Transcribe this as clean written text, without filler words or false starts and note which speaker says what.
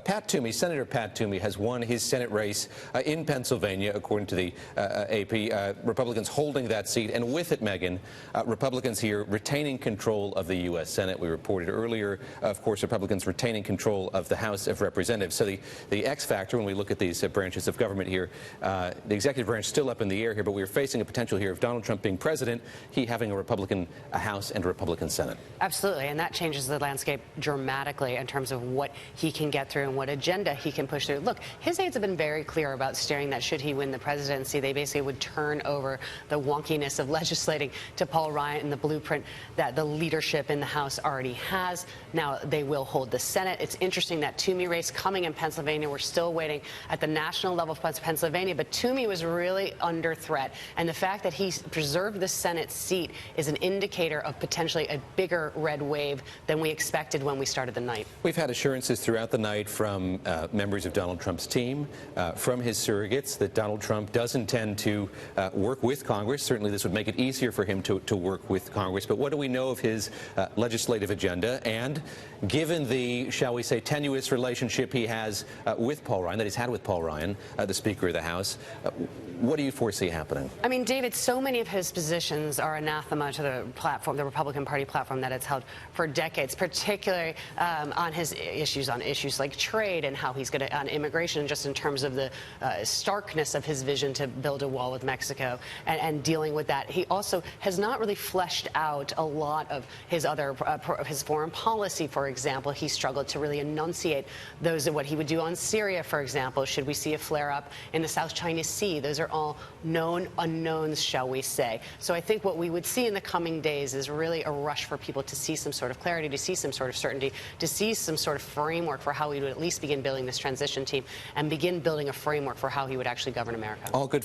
Speaker 1: Pat Toomey, Senator Pat Toomey, has won his Senate race in Pennsylvania, according to the AP. Republicans holding that seat, and with it, Megyn, Republicans here retaining control of the U.S. Senate. We reported earlier, of course, Republicans retaining control of the House of Representatives. So the X factor, when we look at these branches of government here, the executive branch still up in the air here, but we're facing a potential here of Donald Trump being president, he having a Republican House and a Republican Senate.
Speaker 2: Absolutely, and that changes the landscape dramatically in terms of what he can get through and what agenda he can push through. Look, his aides have been very clear about steering that should he win the presidency, they basically would turn over the wonkiness of legislating to Paul Ryan and the blueprint that the leadership in the House already has. Now they will hold the Senate. It's interesting that Toomey race coming in Pennsylvania. We're still waiting at the national level of Pennsylvania, but Toomey was really under threat, and the fact that he preserved the Senate seat is an indicator of potentially a bigger red wave than we expected when we started the night.
Speaker 1: We've had assurances throughout the night from members of Donald Trump's team, from his surrogates, that Donald Trump does intend to work with Congress. Certainly this would make it easier for him to work with Congress. But what do we know of his legislative agenda? And given the, shall we say, tenuous relationship he has with Paul Ryan, that he's had with Paul Ryan, the Speaker of the House, what do you foresee happening?
Speaker 2: I mean, David, so many of his positions are anathema to the platform, the Republican Party platform that it's held for decades, particularly on his issues like trade and how he's going to, on immigration, just in terms of the starkness of his vision to build a wall with Mexico and dealing with that. He also has not really fleshed out a lot of his other, his foreign policy, for example. He struggled to really enunciate those of what he would do on Syria, for example. Should we see a flare-up in the South China Sea? Those are all known unknowns, shall we say. So I think what we would see in the coming days is really a rush for people to see some sort of clarity, to see some sort of certainty, to see some sort of framework for how we would at least begin building this transition team and begin building a framework for how he would actually govern America.
Speaker 1: All good.